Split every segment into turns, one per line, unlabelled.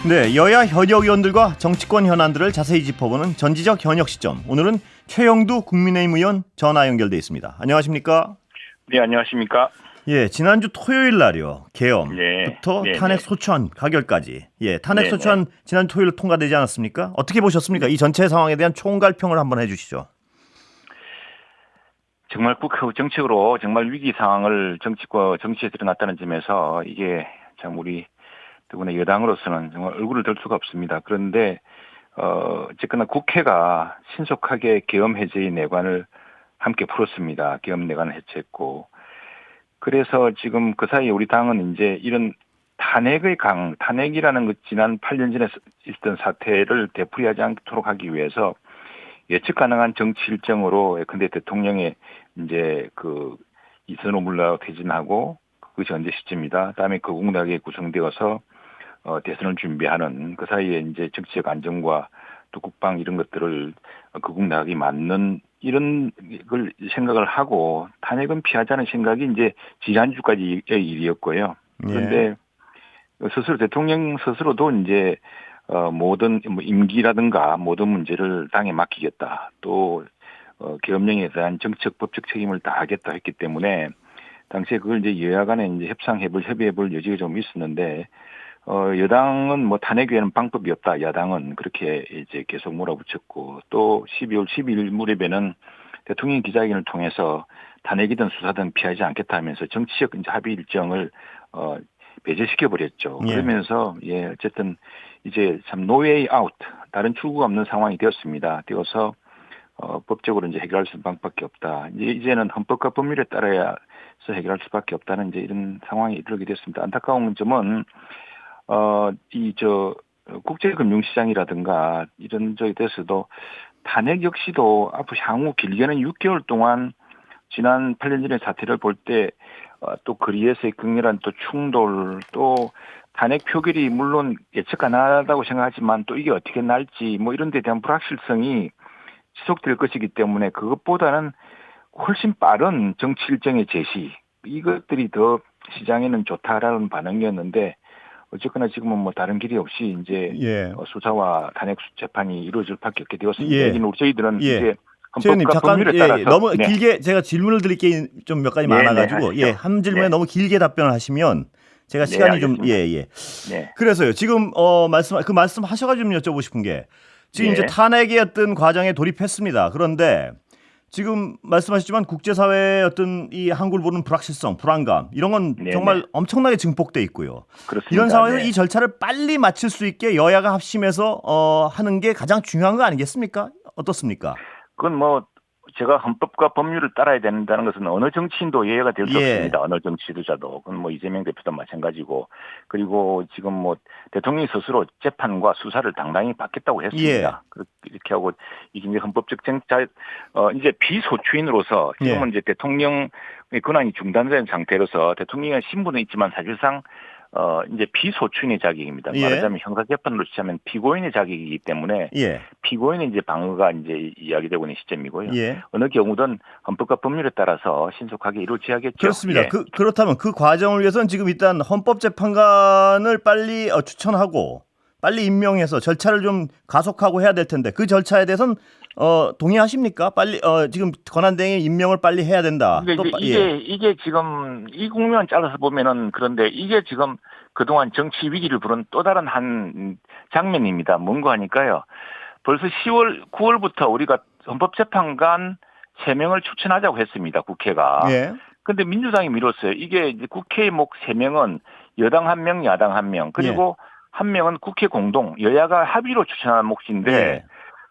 네, 여야 현역 의원들과 정치권 현안들을 자세히 짚어보는 전지적 현역 시점. 오늘은 최영두 국민의힘 의원 전화 연결돼 있습니다. 안녕하십니까?
네, 안녕하십니까?
예, 지난주 토요일 날이요.
네,
계엄부터
네,
탄핵
네.
소추안 가결까지. 예, 탄핵
네,
소추안 지난 토요일 통과되지 않았습니까? 어떻게 보셨습니까? 이 전체 상황에 대한 총괄평을 한번 해주시죠.
정말 국회 정책으로 정말 위기 상황을 정치에 드러났다는 점에서 이게 참 우리 더구나 여당으로서는 정말 얼굴을 들 수가 없습니다. 그런데 어쨌거나 국회가 신속하게 계엄 해제의 내관을 함께 풀었습니다. 계엄 내관을 해체했고, 그래서 지금 그 사이에 우리 당은 이제 이런 탄핵이라는 그 지난 8년 전에 있었던 사태를 되풀이하지 않도록 하기 위해서 예측 가능한 정치 일정으로 근데 대통령의 이제 그 이선호 물러나고 퇴진하고 그것이 언제 시점이다. 그다음에 거국당이 구성되어서 대선을 준비하는 그 사이에 이제 정치적 안정과 또 국방 이런 것들을 거국당이 맞는 이런 걸 생각을 하고 탄핵은 피하자는 생각이 이제 지난주까지의 일이었고요. 그런데 스스로 대통령 스스로도 이제 모든 임기라든가 모든 문제를 당에 맡기겠다. 또 계엄령에 대한 정책 법적 책임을 다하겠다 했기 때문에 당시에 그걸 이제 여야 간에 이제 협의해볼 여지가 좀 있었는데 여당은 뭐 탄핵 외에는 방법이 없다. 야당은 그렇게 이제 계속 몰아붙였고 또 12월 12일 무렵에는 대통령 기자회견을 통해서 탄핵이든 수사든 피하지 않겠다 하면서 정치적 이제 합의 일정을 배제시켜 버렸죠. 그러면서 어쨌든 이제 참 노웨이 아웃 다른 출구가 없는 상황이 되어서 법적으로 이제 해결할 수 있는 방법밖에 없다. 이제는 헌법과 법률에 따라서 해결할 수밖에 없다는 이제 이런 상황에 이르게 됐습니다. 안타까운 점은 국제금융시장이라든가 이런 쪽에 대해서도 탄핵 역시도 앞으로 향후 길게는 6개월 동안 지난 8년 전의 사태를 볼 때 또 거리에서의 극렬한 또 충돌 또 탄핵 표결이 물론 예측 가능하다고 생각하지만 또 이게 어떻게 날지 뭐 이런 데 대한 불확실성이 지속될 것이기 때문에 그것보다는 훨씬 빠른 정치 일정의 제시 이것들이 더 시장에는 좋다라는 반응이었는데 어쨌거나 지금은 뭐 다른 길이 없이 이제 수사와 탄핵 재판이 이루어질 밖에 없게 되었습니다. 저희들은 이제
최의원님
헌법과
잠깐
법률에 따라서
너무 길게 제가 질문을 드릴 게 좀 몇 가지 많아가지고
하시죠.
한 질문에 너무 길게 답변을 하시면 제가 시간이 좀 그래서요 지금 말씀하셔가지고 좀 여쭤보고 싶은 게 지금 이제 탄핵의 어떤 과정에 돌입했습니다. 그런데 지금 말씀하셨지만 국제사회의 어떤 이 한국을 보는 불확실성, 불안감 이런 건 정말 엄청나게 증폭돼 있고요.
그렇습니다.
이런 상황에서 이 절차를 빨리 마칠 수 있게 여야가 합심해서 하는 게 가장 중요한 거 아니겠습니까? 어떻습니까?
그건 뭐 제가 헌법과 법률을 따라야 된다는 것은 어느 정치인도 예외가 될 수 없습니다. 어느 정치 지도자도. 그건 뭐 이재명 대표도 마찬가지고. 그리고 지금 뭐 대통령이 스스로 재판과 수사를 당당히 받겠다고 했습니다. 이렇게 하고 이게 이제 헌법적 쟁자 이제 비소추인으로서 지금은 이제 대통령의 권한이 중단된 상태로서 대통령의 신분은 있지만 사실상 이제 비소추인의 자격입니다. 말하자면 형사재판으로 치자면 피고인의 자격이기 때문에 피고인의 이제 방어가 이제 이야기되고 있는 시점이고요. 어느 경우든 헌법과 법률에 따라서 신속하게 이루어져야겠죠.
그렇습니다. 그렇다면 그 과정을 위해서는 지금 일단 헌법재판관을 빨리 추천하고 빨리 임명해서 절차를 좀 가속하고 해야 될 텐데 그 절차에 대해서는 동의하십니까? 빨리 지금 권한대행의 임명을 빨리 해야 된다.
근데 이게 지금 이 국면 잘라서 보면은 그런데 이게 지금 그동안 정치 위기를 부른 또 다른 한 장면입니다. 뭔가 하니까요. 벌써 9월부터 우리가 헌법재판관 3명을 추천하자고 했습니다. 국회가. 근데 민주당이 미뤘어요. 이게 이제 국회의 3명은 여당 1명, 야당 1명, 그리고 1명은 국회 공동, 여야가 합의로 추천한 몫인데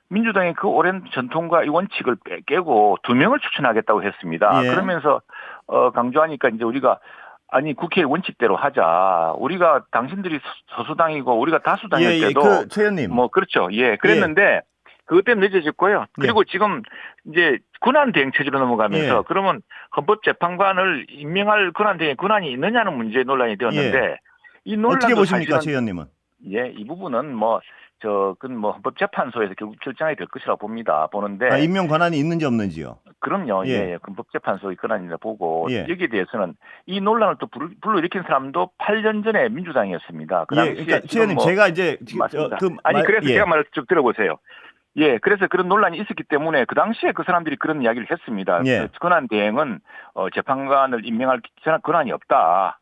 민주당이 그 오랜 전통과 이 원칙을 깨고 2명을 추천하겠다고 했습니다. 그러면서 강조하니까 이제 우리가 아니 국회 원칙대로 하자. 우리가 당신들이 소수당이고 우리가 다수당일 때도
최 의원님.
뭐 그렇죠. 그랬는데 그것 때문에 늦어졌고요. 그리고 지금 이제 권한대행 체제로 넘어가면서 그러면 헌법재판관을 임명할 권한이 있느냐는 문제 논란이 되었는데 이 논란도
어떻게 보십니까, 최 의원님은?
이 부분은 뭐 그건 뭐 헌법재판소에서 결국 결정이 될 것이라고 보는데.
임명 권한이 있는지 없는지요?
그럼요. 예. 헌법재판소의 권한이라 보고 여기에 대해서는 이 논란을 또 불러일으킨 사람도 8년 전에 민주당이었습니다. 그 당시에
그러니까
지금
최의원님 제가 이제
맞습니다. 그래서 제가 말을 쭉 들어보세요. 예, 그래서 그런 논란이 있었기 때문에 그 당시에 그 사람들이 그런 이야기를 했습니다. 권한 대행은 재판관을 임명할 권한이 없다.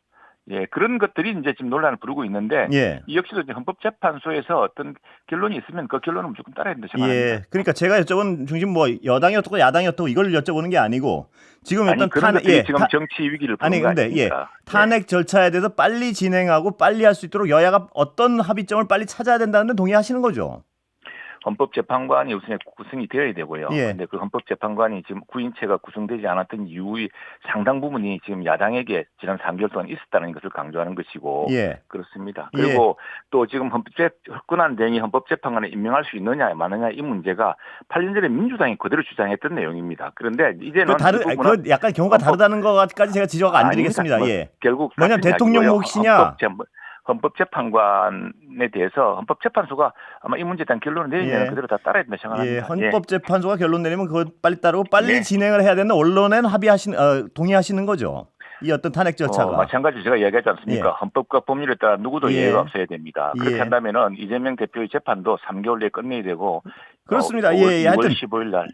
예, 그런 것들이 이제 지금 논란을 부르고 있는데 이 역시도 이제 헌법재판소에서 어떤 결론이 있으면 그 결론은 무조건 따라야 된다 생각합니다.
그러니까 제가 여쭤본 중심 뭐 여당이 어떻고 야당이 어떻고 이걸 여쭤보는 게 아니고 지금 일단
그런 것들이 지금 정치 위기를 부른 거 아닙니까?
탄핵 절차에 대해서 빨리 진행하고 빨리 할 수 있도록 여야가 어떤 합의점을 빨리 찾아야 된다는 데 동의하시는 거죠?
헌법재판관이 우선 구성이 되어야 되고요. 그런데 그 헌법재판관이 지금 구인체가 구성되지 않았던 이유의 상당 부분이 지금 야당에게 지난 3개월 동안 있었다는 것을 강조하는 것이고 그렇습니다. 그리고 또 지금 권한 대행이 헌법재판관을 임명할 수 있느냐 마느냐 이 문제가 8년 전에 민주당이 그대로 주장했던 내용입니다. 그런데 이제는
그 약간 경우가 다르다는 것까지 제가 지적 안 드리겠습니다.
결국
뭐냐면 대통령 몫이냐
헌법재판관에 대해서 헌법재판소가 아마 이 문제에 대한 결론을 내리면 그대로 다 따라야 된다 생각합니다.
헌법재판소가 결론 내리면 그거 빨리 따르고 빨리 진행을 해야 되는 언론에는 동의하시는 거죠. 이 어떤 탄핵 절차가.
마찬가지로 제가 이야기하지 않습니까? 헌법과 법률에 따라 누구도 예외가 없어야 됩니다. 그렇게 한다면은 이재명 대표의 재판도 3개월 내에 끝내야 되고
그렇습니다.
2월 15일 날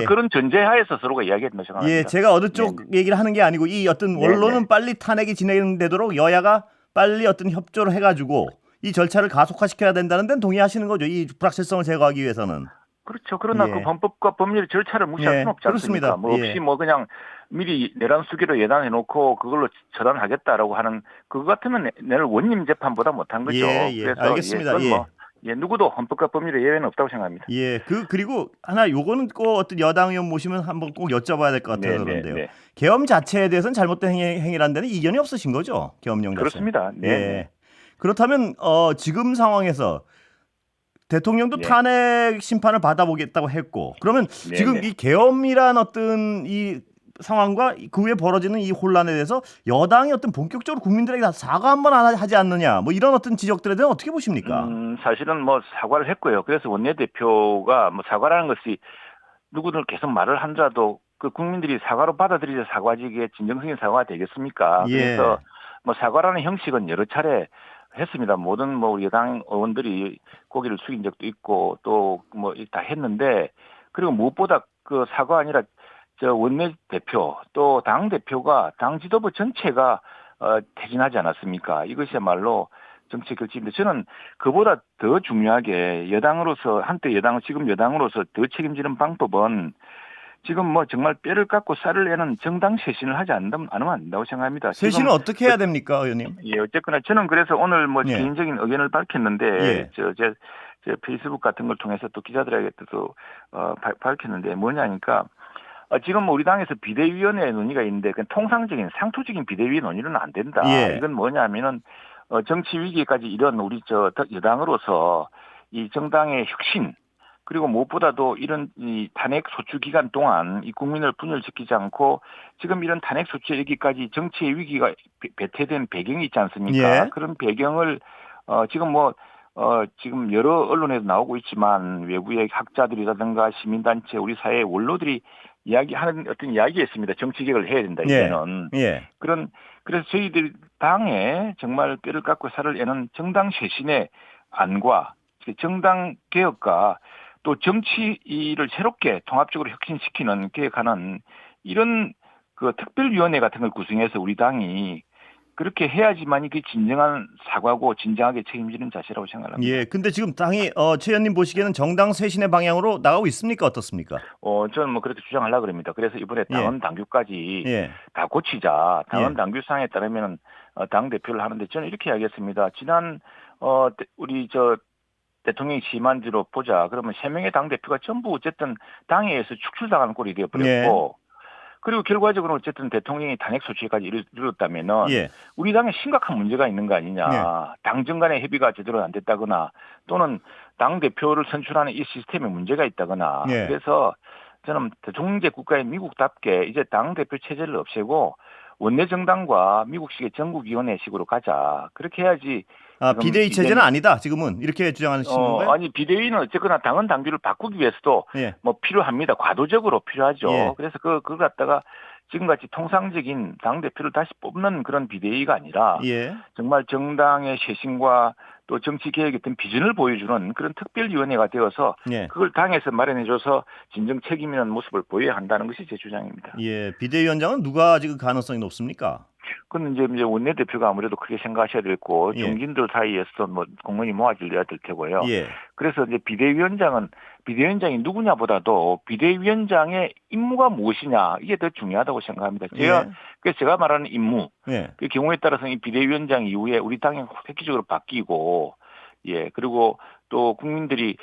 그런 전제하에서 서로가 이야기해야 된다 생각합니다.
제가 어느 쪽 얘기를 하는 게 아니고 이 어떤 언론은 빨리 탄핵이 진행되도록 여야가 빨리 어떤 협조를 해가지고 이 절차를 가속화시켜야 된다는 데는 동의하시는 거죠. 이 불확실성을 제거하기 위해서는.
그렇죠. 그러나 그 헌법과 법률의 절차를 무시할 수는 없지 않습니까? 없이 그냥 미리 내란 수기로 예단해놓고 그걸로 처단하겠다라고 하는 그거 같으면 내일 원님 재판보다 못한 거죠.
그래서 알겠습니다.
누구도 헌법과 법률에 예외는 없다고 생각합니다.
그리고 하나 요거는 꼭 어떤 여당 의원 모시면 한번 꼭 여쭤봐야 될 것 같아서 그런데요. 계엄 자체에 대해서는 잘못된 행위라는 데는 이견이 없으신 거죠? 계엄령 자체.
그렇습니다.
그렇다면 지금 상황에서 대통령도 탄핵 심판을 받아보겠다고 했고 그러면 지금 이 계엄이란 어떤 이 상황과 그 후에 벌어지는 이 혼란에 대해서 여당이 어떤 본격적으로 국민들에게 다 사과 한번 하지 않느냐 뭐 이런 어떤 지적들에 대해서 어떻게 보십니까?
사실은 사과를 했고요. 그래서 원내대표가 사과라는 것이 누구들 계속 말을 하더라도 그 국민들이 사과로 받아들이자 사과직의 진정성의 사과가 되겠습니까? 그래서 사과라는 형식은 여러 차례 했습니다. 모든 우리 여당 의원들이 고개를 숙인 적도 있고 또 다 했는데 그리고 무엇보다 그 사과 아니라 원내 대표 또 당 대표가 당 지도부 전체가 퇴진하지 않았습니까? 이것이야말로 정치 결집인데 저는 그보다 더 중요하게 여당으로서 한때 지금 여당으로서 더 책임지는 방법은 지금 정말 뼈를 깎고 쌀을 내는 정당 쇄신을 하지 않으면 안 된다고 생각합니다.
쇄신은 어떻게 해야 됩니까, 의원님?
어쨌거나 저는 그래서 오늘 개인적인 의견을 밝혔는데 제 페이스북 같은 걸 통해서 또 기자들에게도 밝혔는데 뭐냐니까 지금 우리 당에서 비대위원회 논의가 있는데 그냥 통상적인 상투적인 비대위 논의는 안 된다. 이건 뭐냐면은 정치 위기까지 이런 우리 여당으로서 이 정당의 혁신 그리고 무엇보다도 이런 이 탄핵 소추 기간 동안 이 국민을 분열시키지 않고 지금 이런 탄핵 소추에 이르기까지 정치의 위기가 배태된 배경이 있지 않습니까? 그런 배경을 지금 지금 여러 언론에도 나오고 있지만 외부의 학자들이라든가 시민단체 우리 사회의 원로들이 이야기하는 어떤 이야기가 있습니다. 정치 개혁을 해야 된다 이제는. 그래서 저희들 당에 정말 뼈를 깎고 살을 내는 정당 쇄신의 안과 정당 개혁과 또 정치를 새롭게 통합적으로 혁신시키는 개혁하는 이런 그 특별위원회 같은 걸 구성해서 우리 당이 그렇게 해야지만 이게 진정한 사과고 진정하게 책임지는 자세라고 생각합니다.
근데 지금 당이 최 의원님 보시기에는 정당 쇄신의 방향으로 나가고 있습니까? 어떻습니까?
저는 그렇게 주장하려고 합니다. 그래서 이번에 당원 당규까지 다 고치자. 당원 당규상에 따르면 당 대표를 하는데 저는 이렇게 이야기했습니다. 지난 우리 대통령이 심한 지로 보자. 그러면 3명의 당 대표가 전부 어쨌든 당에 의해서 축출당하는 꼴이 되어버렸고. 그리고 결과적으로 어쨌든 대통령이 탄핵 소추까지 이르렀다면은 우리 당에 심각한 문제가 있는 거 아니냐. 당정 간의 협의가 제대로 안 됐다거나 또는 당 대표를 선출하는 이 시스템에 문제가 있다거나. 그래서 저는 대통령제 국가의 미국답게 이제 당 대표 체제를 없애고 원내 정당과 미국식의 전국위원회식으로 가자. 그렇게 해야지
아,
지금
비대위 체제는
이재명
아니다. 지금은 이렇게 주장하시는 건가요?
아니 비대위는 어쨌거나 당헌 당규를 바꾸기 위해서도
예.
뭐 필요합니다. 과도적으로 필요하죠.
예.
그래서 그걸 갖다가 지금같이 통상적인 당 대표를 다시 뽑는 그런 비대위가 아니라
예.
정말 정당의 쇄신과 또 정치 개혁의 어떤 비전을 보여주는 그런 특별위원회가 되어서
예.
그걸 당에서 마련해줘서 진정 책임 있는 모습을 보여야 한다는 것이 제 주장입니다.
예. 비대위원장은 누가 지금 가능성이 높습니까?
그건 이제 원내대표가 아무래도 크게 생각하셔야 되고
예.
중진들 사이에서 뭐 공론이 모아질려야 될 테고요.
예.
그래서 이제 비대위원장이 누구냐보다도 비대위원장의 임무가 무엇이냐 이게 더 중요하다고 생각합니다.
예.
그래서 제가 말하는 임무
예.
그 경우에 따라서는 이 비대위원장 이후에 우리 당이 획기적으로 바뀌고 그리고 또 국민들이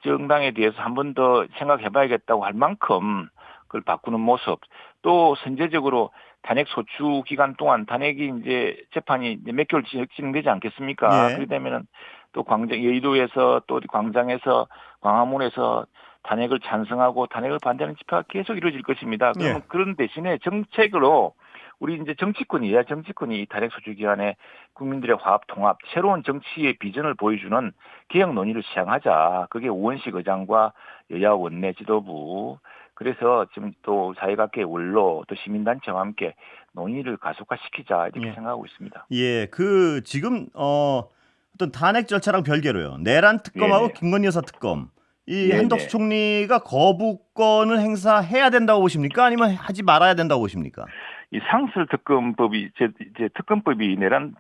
정당에 대해서 한 번 더 생각해봐야겠다고 할 만큼 그걸 바꾸는 모습 또 선제적으로 탄핵 소추 기간 동안 탄핵이 이제 재판이 이제 몇 개월 진행되지 않겠습니까?
예.
그렇게 되면은 또 여의도에서 또 광장에서 광화문에서 탄핵을 찬성하고 탄핵을 반대하는 집회가 계속 이루어질 것입니다. 그러면
예.
그런 대신에 정책으로 우리 이제 정치권이 이 탄핵 소추 기간에 국민들의 화합 통합 새로운 정치의 비전을 보여주는 개혁 논의를 시행하자. 그게 우원식 의장과 여야 원내 지도부 그래서 지금 또 사회각계 원로 또 시민단체와 함께 논의를 가속화시키자 이렇게
예.
생각하고 있습니다.
예. 그 지금 어떤 탄핵 절차랑 별개로요. 내란 특검하고
네네.
김건희 여사 특검. 이 한덕수
네네.
총리가 거부권을 행사해야 된다고 보십니까? 아니면 하지 말아야 된다고 보십니까?
이 상설특검법이 제 특검법이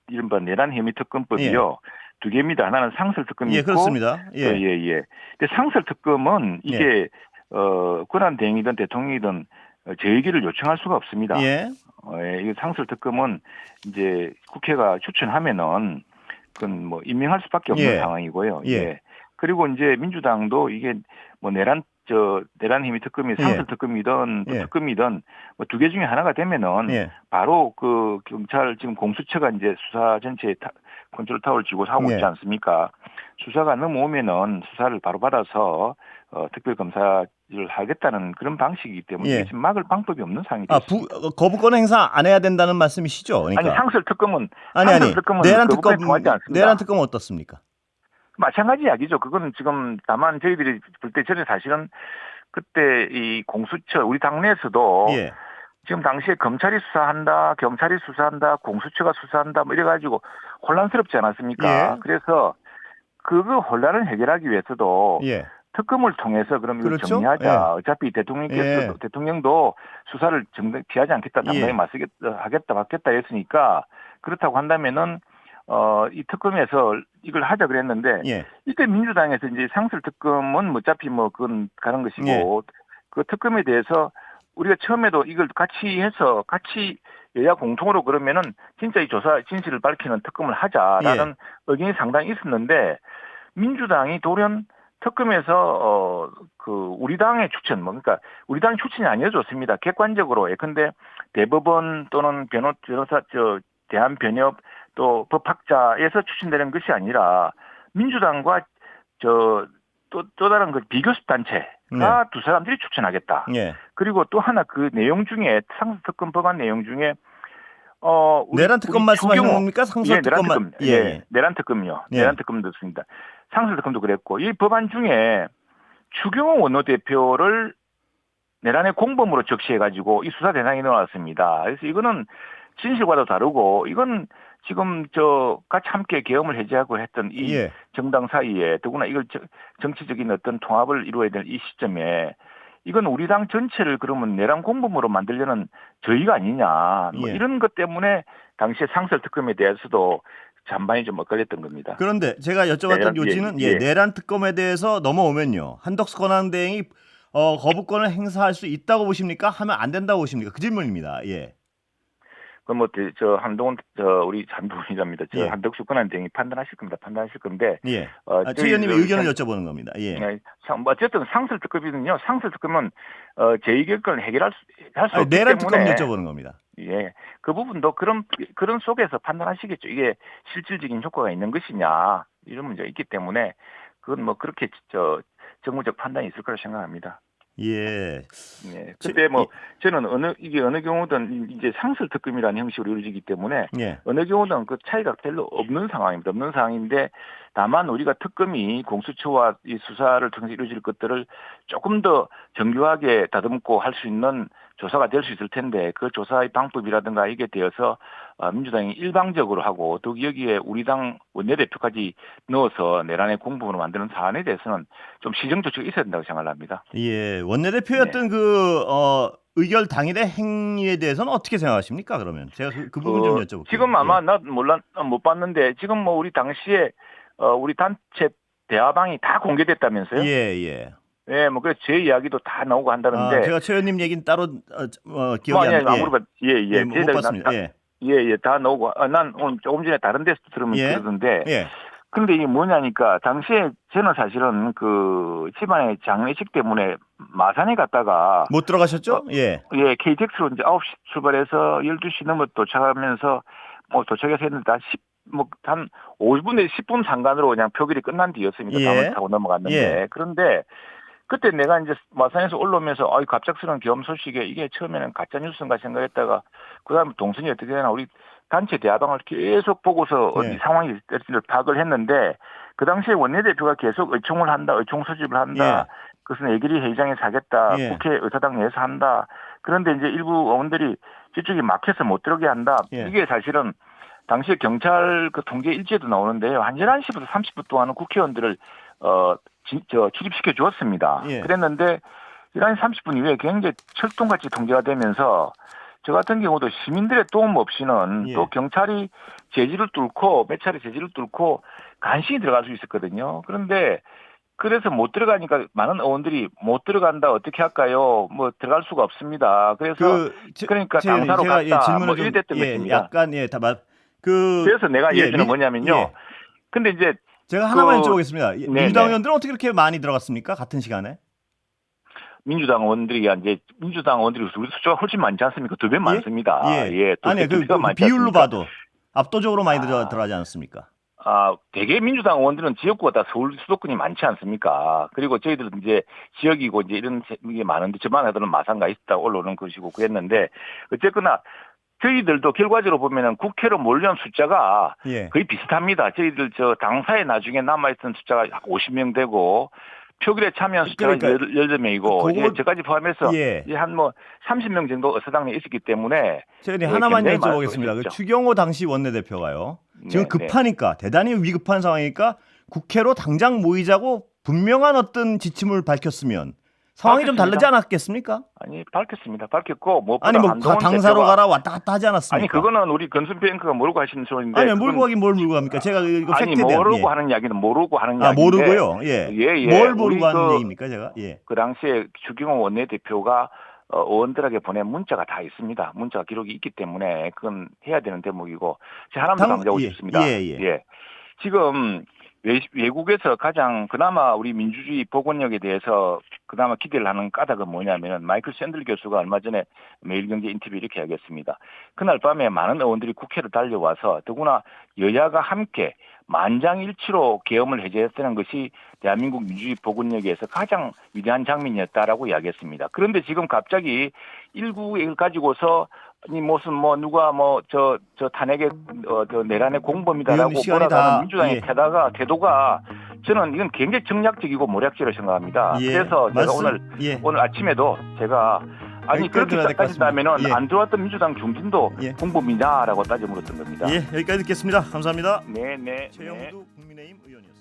이른바 내란 혐의
예.
특검법이요. 두 개입니다. 하나는 상설특검이
예,
있고
그렇습니다.
또
예.
근데 상설특검은
예.
이게 권한 대행이든 대통령이든 제 의견을 요청할 수가 없습니다.
예.
이 상설특검은 이제 국회가 추천하면은 그건 뭐 임명할 수밖에 없는
예.
상황이고요.
예.
그리고 이제 민주당도 이게 뭐 내란 혐의 특검이
예.
상설 특검이든 또
예.
특검이든 뭐 두 개 중에 하나가 되면은
예.
바로 그 경찰 지금 공수처가 이제 수사 전체에 컨트롤 타워를 쥐고 하고 있지
예.
않습니까? 수사가 넘어오면은 수사를 바로 받아서 특별검사를 하겠다는 그런 방식이기 때문에 이게
예.
지금 막을 방법이 없는 상황이
아,
되었습니다.
거부권 행사 안 해야 된다는 말씀이시죠?
아니
그러니까.
상설 특검은
아니.
거부권에 통하지
내란
않습니다.
특검은 어떻습니까?
마찬가지 이야기죠. 그거는 지금 다만 저희들이 볼 때 전에 사실은 그때 이 공수처 우리 당내에서도
예.
지금 당시에 검찰이 수사한다, 경찰이 수사한다, 공수처가 수사한다 뭐 이래가지고 혼란스럽지 않았습니까?
예.
그래서 그거 혼란을 해결하기 위해서도
예.
특검을 통해서 그럼 이걸
그렇죠? 예.
정리하자. 어차피
예.
대통령도 수사를 피하지 않겠다, 당당히
예.
받겠다 했으니까 그렇다고 한다면은 이 특검에서 이걸 하자 그랬는데
예.
이때 민주당에서 이제 상설 특검은 어차피 뭐 그건 가는 것이고
예.
그 특검에 대해서 우리가 처음에도 이걸 같이 해서 같이 여야 공통으로 그러면은 진짜 이 조사 진실을 밝히는 특검을 하자라는
예.
의견이 상당히 있었는데 민주당이 돌연 특검에서 그 우리 당의 추천 그러니까 우리 당의 추천이 아니어졌습니다. 객관적으로 예컨대 대법원 또는 변호사 대한변협 또 법학자에서 추천되는 것이 아니라 민주당과 또 다른 그 비교섭 단체가
네.
두 사람들이 추천하겠다.
예.
그리고 또 하나 그 내용 중에 상습특검 법안 내용 중에
내란 특검 말씀하시는 겁니까? 상설 특검만. 예.
내란 특검이요.
예.
내란 특검도 있습니다. 상설 특검도 그랬고 이 법안 중에 추경호 원내대표를 내란의 공범으로 적시해가지고 이 수사 대상에 넣어놨습니다. 그래서 이거는 진실과도 다르고 이건 지금 같이 함께 계엄을 해제하고 했던 이
예.
정당 사이에 더구나 이걸 정치적인 어떤 통합을 이루어야 될 이 시점에 이건 우리 당 전체를 그러면 내란 공범으로 만들려는 저희가 아니냐 뭐
예.
이런 것 때문에 당시에 상설 특검에 대해서도 잔반이 좀 엇갈렸던 겁니다.
그런데 제가 여쭤봤던 요지는 내란 특검에 대해서 넘어오면요. 한덕수 권한대행이 거부권을 행사할 수 있다고 보십니까? 하면 안 된다고 보십니까? 그 질문입니다. 예.
그럼 우리 한동훈이랍니다.
예.
한덕수 권한대행이 판단하실 건데.
예. 최 의원님의 의견을 여쭤보는 겁니다. 예.
어쨌든 상설특검이는요. 상설특검은 제2결권을 해결할 수 없기
내란
때문에.
특검 여쭤보는 겁니다.
예. 그 부분도 그런 속에서 판단하시겠죠. 이게 실질적인 효과가 있는 것이냐 이런 문제가 있기 때문에 그건 뭐 그렇게 정무적 판단이 있을 거라 생각합니다.
예.
네. 그때 뭐 저는 어느 경우든 이제 상설 특검이라는 형식으로 이루어지기 때문에
예.
어느 경우든 그 차이가 별로 없는 상황입니다. 없는 상황인데 다만 우리가 특검이 공수처와 이 수사를 통해서 이루어질 것들을 조금 더 정교하게 다듬고 할 수 있는 조사가 될 수 있을 텐데 그 조사의 방법이라든가 이게 되어서 민주당이 일방적으로 하고 또 여기에 우리 당 원내대표까지 넣어서 내란의 공범으로 만드는 사안에 대해서는 좀 시정 조치가 있어야 된다고 생각합니다.
예. 원내대표였던 그 의결 당일의 행위에 대해서는 어떻게 생각하십니까? 그러면 제가 그 부분 좀 여쭤볼게요.
지금 아마 나 못 봤는데 지금 뭐 우리 당시에 우리 단체 대화방이 다 공개됐다면서요?
예.
네, 뭐 그래서 제 이야기도 다 나오고 한다는데.
제가 최 의원님 얘기는 따로 기억이 안 나요. 못 봤습니다.
예, 다 나오고. 난 오늘 조금 전에 다른 데서 들으면 그러던데.
예.
근데 이게 뭐냐니까 당시에 저는 사실은 그 집안의 장례식 때문에 마산에 갔다가
못 들어가셨죠? 예,
KTX로 이제 9시 출발해서 12시 넘어 도착하면서 뭐 도착해서 했는데 한 50분 내지 10분 상관으로 그냥 표결이 끝난 뒤였습니다. 다음을 타고 넘어갔는데. 그런데 그때 내가 이제 마산에서 올라오면서 갑작스러운 계엄 소식에 이게 처음에는 가짜 뉴스인가 생각했다가 그다음에 동선이 어떻게 되나 우리 단체 대화방을 계속 보고서 어디 상황이 될지를 파악을 했는데 그 당시에 원내대표가 계속 의총 소집을 한다. 그것은 애길이 회의장에서 하겠다. 국회 의사당 내에서 한다. 그런데 이제 일부 의원들이 저쪽이 막혀서 못 들어오게 한다. 이게 사실은 당시에 경찰 그 통계 일지에도 나오는데요. 한 11시부터 30분 동안은 국회의원들을 출입시켜 주었습니다. 그랬는데 11시 30분 이후에 굉장히 철동같이 통제가 되면서 저 같은 경우도 시민들의 도움 없이는 또 경찰이 제지를 뚫고 몇 차례 제지를 뚫고 간신히 들어갈 수 있었거든요. 그런데 그래서 못 들어가니까 많은 의원들이 못 들어간다 어떻게 할까요? 뭐 들어갈 수가 없습니다. 그래서 그러니까 당사로 갔다 뭐 이랬던 것입니다.
약간
그래서 내가 얘기는 뭐냐면요. 근데 이제
제가 하나만 여쭤보겠습니다. 민주당 의원들은 어떻게 그렇게 많이 들어갔습니까? 같은 시간에?
민주당 의원들이 우리 숫자가 훨씬 많지 않습니까? 2배 많습니다.
아니 그 비율로 봐도 압도적으로 많이 들어가지 않았습니까?
대개 민주당 의원들은 지역구가 다 서울 수도권이 많지 않습니까? 그리고 저희들은 이제 지역이고 이제 이런 게 많은데 저만 하더라도 마산가 있다 올라오는 것이고 그랬는데 어쨌거나 저희들도 결과적으로 보면은 국회로 몰려온 숫자가 거의 비슷합니다. 저희들 당사에 나중에 남아있던 숫자가 50명 되고 표결에 참여한 숫자가 18명이고 저까지 포함해서 한 30명 정도 의사당에 있었기 때문에
제가 하나만 여쭤보겠습니다. 그 추경호 당시 원내대표가요. 지금 급하니까 대단히 위급한 상황이니까 국회로 당장 모이자고 분명한 어떤 지침을 밝혔으면 상황이 좀 다르지 않았겠습니까?
아니 밝혔습니다. 밝혔고
무엇보다 당사로 가라 왔다 갔다 하지 않았습니까?
아니 그거는 우리 건순뱅크가 모르고 하시는 소리인데.
아니 몰고 가긴 뭘 몰고 갑니까? 제가 이거 팩트에 대한
모르고 하는 이야기는 모르고 하는 이야기인데.
모르고요. 뭘 모르고 하는 얘기입니까 제가?
그 당시에 추경호 원내대표가 의원들에게 보낸 문자가 다 있습니다. 문자가 기록이 있기 때문에 그건 해야 되는 대목이고 제가 하나만 더 강조하고 싶습니다. 지금 외국에서 가장 그나마 우리 민주주의 복원력에 대해서 그나마 기대를 하는 까닭은 뭐냐면 마이클 샌들 교수가 얼마 전에 매일경제 인터뷰 이렇게 하겠습니다. 그날 밤에 많은 의원들이 국회로 달려와서 더구나 여야가 함께 만장일치로 계엄을 해제했다는 것이 대한민국 민주주의 복원력에서 가장 위대한 장면이었다라고 이야기했습니다. 그런데 지금 갑자기 일국을 가지고서 무슨 누가 저 탄핵의 내란의 공범이다라고 몰아가는 민주당의 태도가 저는 이건 굉장히 정략적이고 모략적이라고 생각합니다. 그래서 제가 오늘 아침에도 제가 그렇게 따진다면은 안 들어왔던 민주당 중진도 공범이냐라고 따져 물었던 겁니다.
여기까지 듣겠습니다. 감사합니다.
네.
최영두 국민의힘 의원이었습니다.